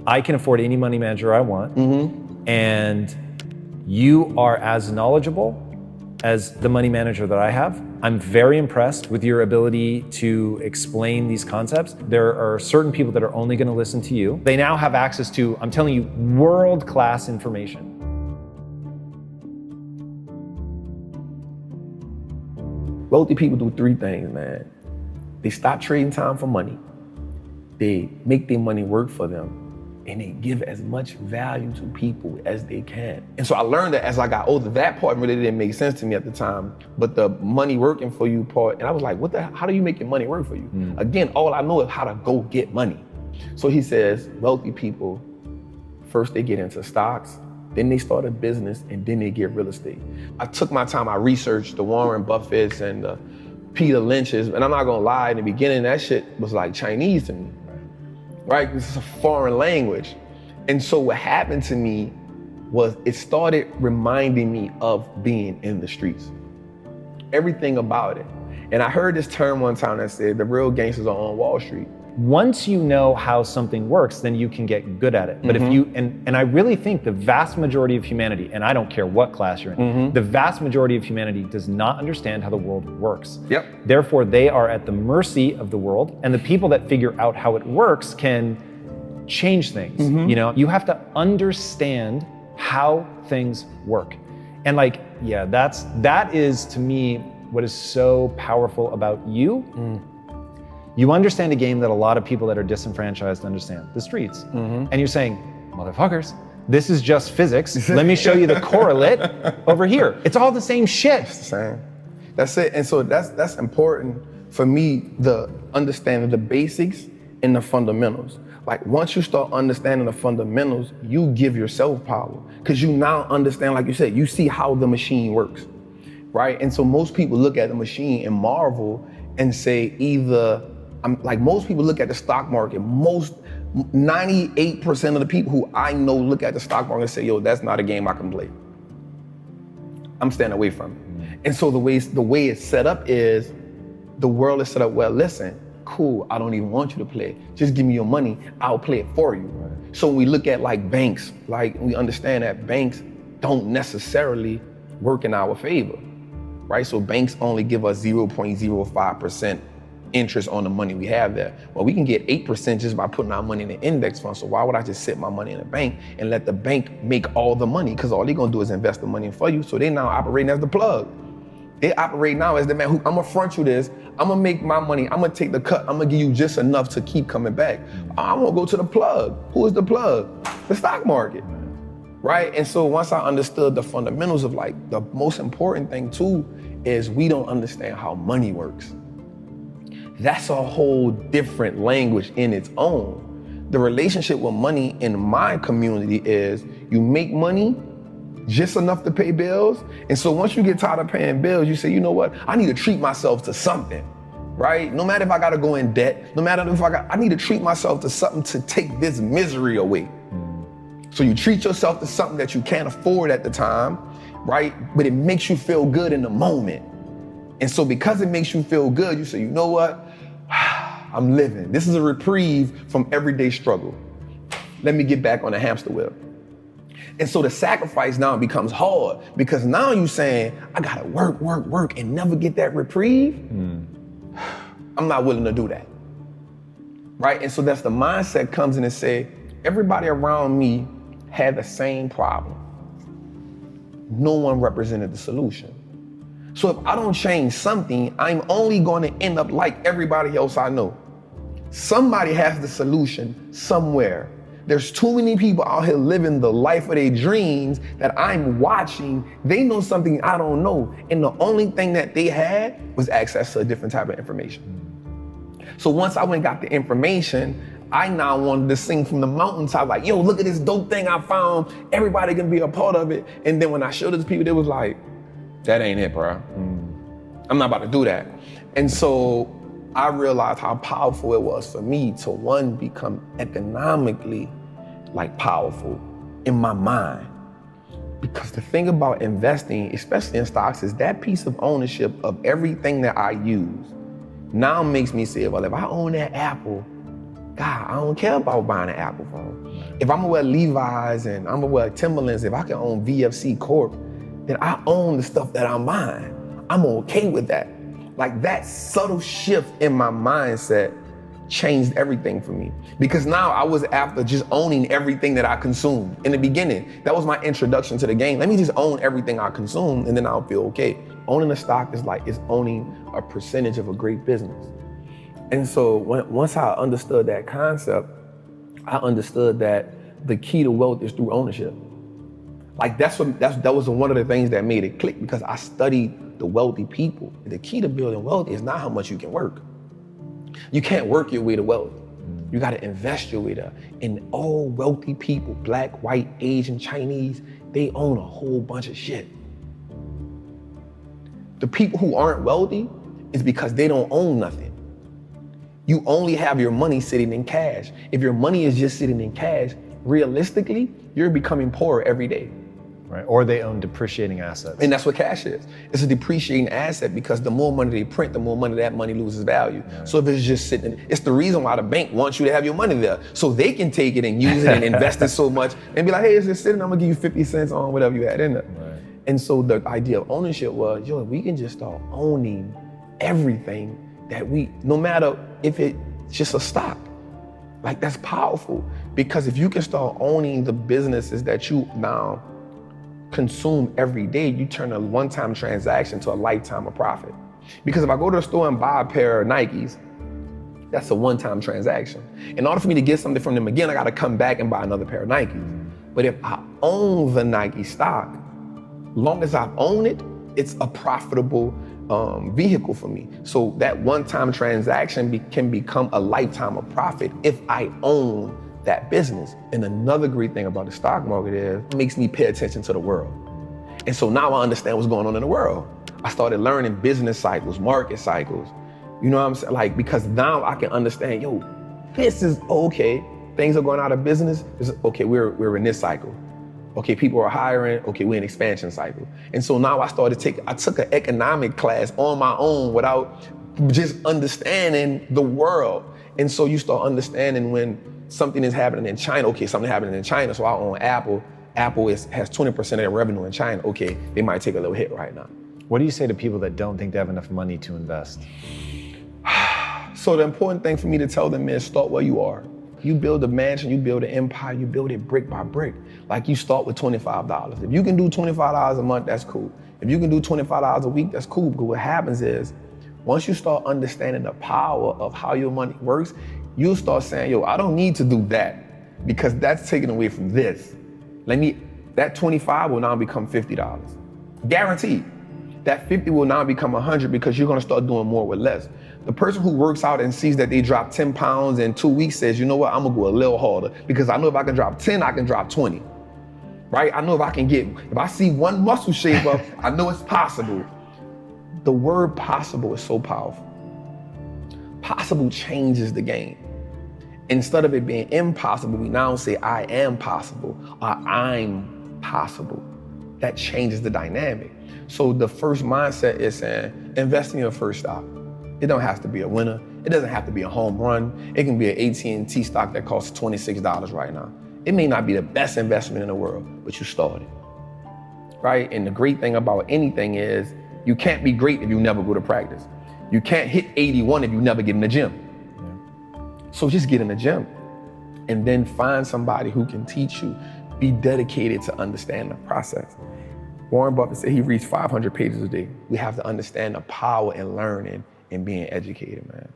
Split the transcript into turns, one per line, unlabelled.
I can afford any money manager I want, and you are as knowledgeable as the money manager that I have. I'm very impressed with your ability to explain these concepts. There are certain people that are only going to listen to you. They now have access to, I'm telling you, world-class information.
Wealthy people do three things, man. They stop trading time for money. They make their money work for them. And they give as much value to people as they can. And so I learned that as I got older. That part really didn't make sense to me at the time, but the money working for you part, and I was like, how do you make your money work for you? Again, all I know is how to go get money. So he says, wealthy people, first they get into stocks, then they start a business, and then they get real estate. I took my time, I researched the Warren Buffetts and the Peter Lynch's, and I'm not gonna lie, in the beginning, that shit was like Chinese to me. Right? This is a foreign language. And so what happened to me was it started reminding me of being in the streets. Everything about it. And I heard this term one time that said, the real gangsters are on Wall Street.
Once you know how something works, then you can get good at it. But if you, and I really think the vast majority of humanity, and I don't care what class you're in, the vast majority of humanity does not understand how the world works. Therefore, they are at the mercy of the world, and the people that figure out how it works can change things. You know, you have to understand how things work. And like, yeah, that is to me what is so powerful about you. You understand a game that a lot of people that are disenfranchised understand, the streets. And you're saying, motherfuckers, this is just physics. Let me show you the correlate over here. It's all the same shit.
It's the same. That's it. And so that's important for me, the understanding the basics and the fundamentals. Like once you start understanding the fundamentals, you give yourself power. Because you now understand, like you said, you see how the machine works, right? And so most people look at the machine and marvel and say either, like most people look at the stock market, 98% of the people who I know look at the stock market and say, yo, that's not a game I can play. I'm staying away from it. And so the way it's set up is, the world is set up, well, listen, cool, I don't even want you to play. Just give me your money, I'll play it for you. So when we look at like banks, like we understand that banks don't necessarily work in our favor, right? So banks only give us 0.05% interest on the money we have there. Well, we can get 8% just by putting our money in an index fund. So why would I just sit my money in a bank and let the bank make all the money? Because all they're gonna do is invest the money for you. So they now operating as the plug. They operate now as the man who, I'm gonna front you this, I'm gonna make my money, I'm gonna take the cut, I'm gonna give you just enough to keep coming back. I'm gonna go to the plug. Who is the plug? The stock market, right? And so once I understood the fundamentals of like, the most important thing too, is we don't understand how money works. That's a whole different language in its own. The relationship with money in my community is you make money just enough to pay bills. And so once you get tired of paying bills, you say, you know what? I need to treat myself to something, right? No matter if I gotta go in debt, no matter if I need to treat myself to something to take this misery away. So you treat yourself to something that you can't afford at the time, right? But it makes you feel good in the moment. And so because it makes you feel good, you say, you know what? I'm living. This is a reprieve from everyday struggle. Let me get back on the hamster wheel. And so the sacrifice now becomes hard because now you're saying, I gotta work, and never get that reprieve. I'm not willing to do that, right? And so that's the mindset comes in and say, everybody around me had the same problem. No one represented the solution. So if I don't change something, I'm only going to end up like everybody else I know. Somebody has the solution somewhere. There's too many people out here living the life of their dreams that I'm watching. They know something I don't know. And the only thing that they had was access to a different type of information. So once I went and got the information, I now wanted to sing from the mountaintop, like, yo, look at this dope thing I found. Everybody can be a part of it. And then when I showed it to people, they was like, that ain't it, bro. I'm not about to do that. And so I realized how powerful it was for me to, one, become economically like powerful in my mind. Because the thing about investing, especially in stocks, is that piece of ownership of everything that I use now makes me say, well, if I own that Apple, God, I don't care about buying an Apple phone. If I'm gonna wear Levi's and I'm gonna wear Timberlands, if I can own VFC Corp, then I own the stuff that I'm buying. I'm okay with that. Like that subtle shift in my mindset changed everything for me. Because now I was after just owning everything that I consumed. In the beginning, that was my introduction to the game. Let me just own everything I consume and then I'll feel okay. Owning a stock is like, it's owning a percentage of a great business. And so once I understood that concept, I understood that the key to wealth is through ownership. Like that was one of the things that made it click, because I studied the wealthy people. The key to building wealth is not how much you can work. You can't work your way to wealth. You gotta invest your way there. And all wealthy people, Black, white, Asian, Chinese, they own a whole bunch of shit. The people who aren't wealthy is because they don't own nothing. You only have your money sitting in cash. If your money is just sitting in cash, realistically, you're becoming poorer every day.
Right, or they own depreciating assets.
And that's what cash is. It's a depreciating asset, because the more money they print, the more money that money loses value. Yeah. So if it's just sitting, it's the reason why the bank wants you to have your money there, so they can take it and use it and invest it so much and be like, hey, it's just sitting, I'm gonna give you 50 cents on whatever you had in it. Right. And so the idea of ownership was, yo, we can just start owning everything that no matter if it's just a stock. Like that's powerful, because if you can start owning the businesses that you now consume every day, you turn a one-time transaction to a lifetime of profit. Because if I go to the store and buy a pair of Nikes, that's a one-time transaction. In order for me to get something from them again, I gotta come back and buy another pair of Nikes. But if I own the Nike stock, long as I own it, it's a profitable vehicle for me. So that one-time transaction can become a lifetime of profit if I own that business. And another great thing about the stock market is it makes me pay attention to the world. And so now I understand what's going on in the world. I started learning business cycles, market cycles. You know what I'm saying? Like, because now I can understand, yo, this is okay. Things are going out of business. Okay, we're in this cycle. Okay, people are hiring. Okay, we're in expansion cycle. And so now I took an economic class on my own without just understanding the world. And so you start understanding when something is happening in China. Okay, something happening in China, so I own Apple. Apple has 20% of their revenue in China. Okay, they might take a little hit right now.
What do you say to people that don't think they have enough money to invest?
So the important thing for me to tell them is start where you are. You build a mansion, you build an empire, you build it brick by brick. Like you start with $25. If you can do $25 a month, that's cool. If you can do $25 a week, that's cool. Because what happens is, once you start understanding the power of how your money works, you'll start saying, yo, I don't need to do that because that's taken away from this. That 25 will now become $50. Guaranteed. That 50 will now become 100 because you're gonna start doing more with less. The person who works out and sees that they drop 10 pounds in 2 weeks says, you know what, I'm gonna go a little harder because I know if I can drop 10, I can drop 20, right? I know if I see one muscle shape up, I know it's possible. The word possible is so powerful. Possible changes the game. Instead of it being impossible, we now say I am possible or I'm possible. That changes the dynamic. So the first mindset is saying, invest in your first stock. It don't have to be a winner. It doesn't have to be a home run. It can be an AT&T stock that costs $26 right now. It may not be the best investment in the world, but you started, right? And the great thing about anything is you can't be great if you never go to practice. You can't hit 81 if you never get in the gym. Yeah. So just get in the gym and then find somebody who can teach you. Be dedicated to understand the process. Warren Buffett said he reads 500 pages a day. We have to understand the power in learning and being educated, man.